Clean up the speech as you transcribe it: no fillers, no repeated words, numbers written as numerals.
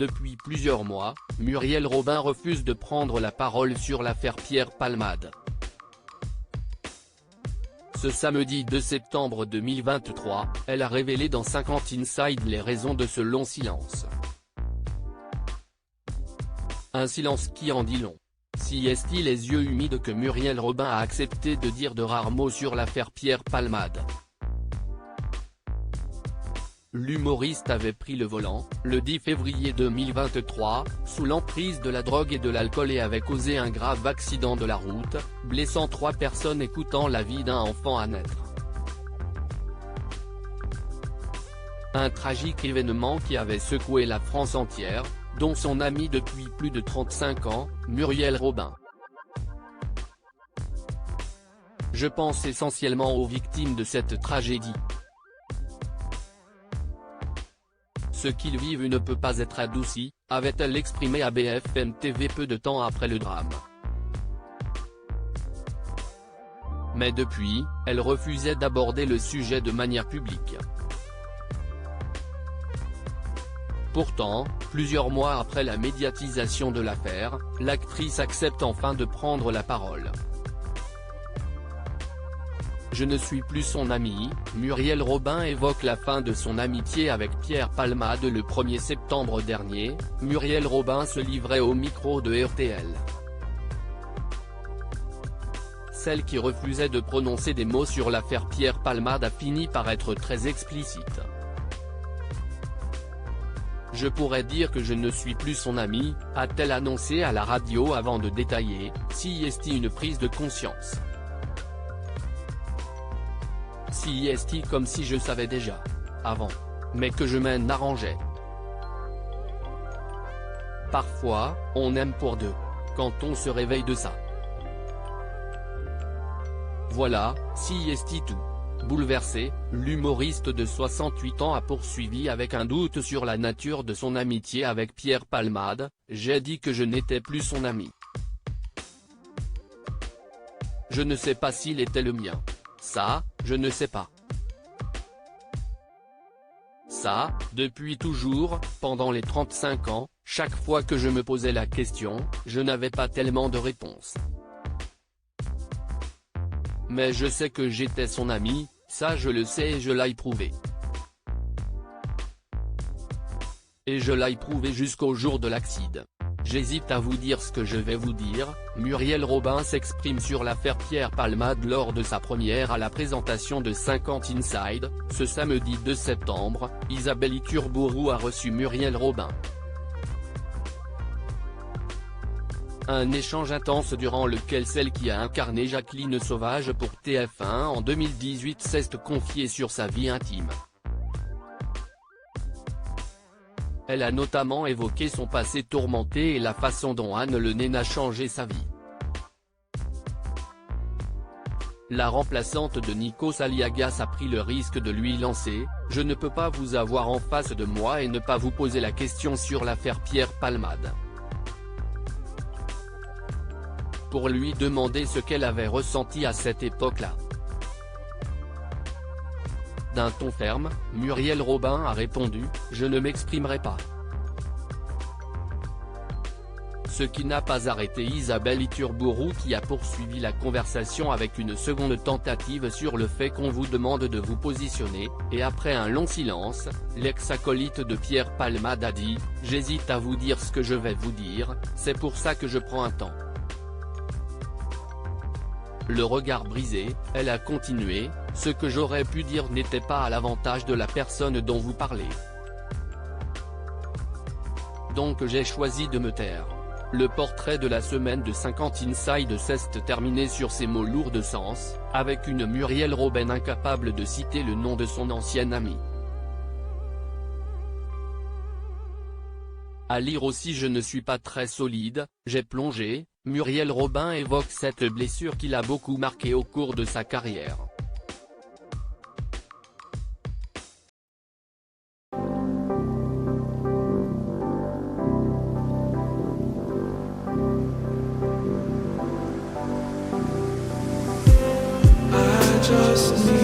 Depuis plusieurs mois, Muriel Robin refuse de prendre la parole sur l'affaire Pierre Palmade. Ce samedi 2 septembre 2023, elle a révélé dans 50 Inside les raisons de ce long silence. Un silence qui en dit long. Si est-il les yeux humides que Muriel Robin a accepté de dire de rares mots sur l'affaire Pierre Palmade. L'humoriste avait pris le volant, le 10 février 2023, sous l'emprise de la drogue et de l'alcool et avait causé un grave accident de la route, blessant 3 personnes et coûtant la vie d'un enfant à naître. Un tragique événement qui avait secoué la France entière, dont son amie depuis plus de 35 ans, Muriel Robin. Je pense essentiellement aux victimes de cette tragédie. Ce qu'ils vivent ne peut pas être adouci, avait-elle exprimé à BFM TV peu de temps après le drame. Mais depuis, elle refusait d'aborder le sujet de manière publique. Pourtant, plusieurs mois après la médiatisation de l'affaire, l'actrice accepte enfin de prendre la parole. Je ne suis plus son amie, Muriel Robin évoque la fin de son amitié avec Pierre Palmade le 1er septembre dernier, Muriel Robin se livrait au micro de RTL. Celle qui refusait de prononcer des mots sur l'affaire Pierre Palmade a fini par être très explicite. Je pourrais dire que je ne suis plus son amie, a-t-elle annoncé à la radio avant de détailler, si est-il une prise de conscience. Si est-il comme si je savais déjà. Avant. Mais que je m'en arrangeais. Parfois, on aime pour deux. Quand on se réveille de ça. Voilà, si est-il tout. Bouleversé, l'humoriste de 68 ans a poursuivi avec un doute sur la nature de son amitié avec Pierre Palmade, j'ai dit que je n'étais plus son ami. Je ne sais pas s'il était le mien. Ça, je ne sais pas. Ça, depuis toujours, pendant les 35 ans, chaque fois que je me posais la question, je n'avais pas tellement de réponse. Mais je sais que j'étais son ami, ça je le sais et je l'ai prouvé. Et je l'ai prouvé jusqu'au jour de l'accident. J'hésite à vous dire ce que je vais vous dire, Muriel Robin s'exprime sur l'affaire Pierre Palmade lors de sa première à la présentation de 50 Inside, ce samedi 2 septembre, Isabelle Iturburu a reçu Muriel Robin. Un échange intense durant lequel celle qui a incarné Jacqueline Sauvage pour TF1 en 2018 s'est confiée sur sa vie intime. Elle a notamment évoqué son passé tourmenté et la façon dont Anne Le Naine a changé sa vie. La remplaçante de Nikos Aliagas a pris le risque de lui lancer « Je ne peux pas vous avoir en face de moi et ne pas vous poser la question sur l'affaire Pierre Palmade ». Pour lui demander ce qu'elle avait ressenti à cette époque-là. D'un ton ferme, Muriel Robin a répondu « Je ne m'exprimerai pas ». Ce qui n'a pas arrêté Isabelle Iturburu qui a poursuivi la conversation avec une seconde tentative sur le fait qu'on vous demande de vous positionner, et après un long silence, l'ex-acolyte de Pierre Palmade a dit « J'hésite à vous dire ce que je vais vous dire, c'est pour ça que je prends un temps ». Le regard brisé, elle a continué, « Ce que j'aurais pu dire n'était pas à l'avantage de la personne dont vous parlez. Donc j'ai choisi de me taire ». Le portrait de la semaine de 50 Inside s'est terminé sur ces mots lourds de sens, avec une Muriel Robin incapable de citer le nom de son ancienne amie. À lire aussi Je ne suis pas très solide, j'ai plongé, Muriel Robin évoque cette blessure qui l'a beaucoup marqué au cours de sa carrière. Just need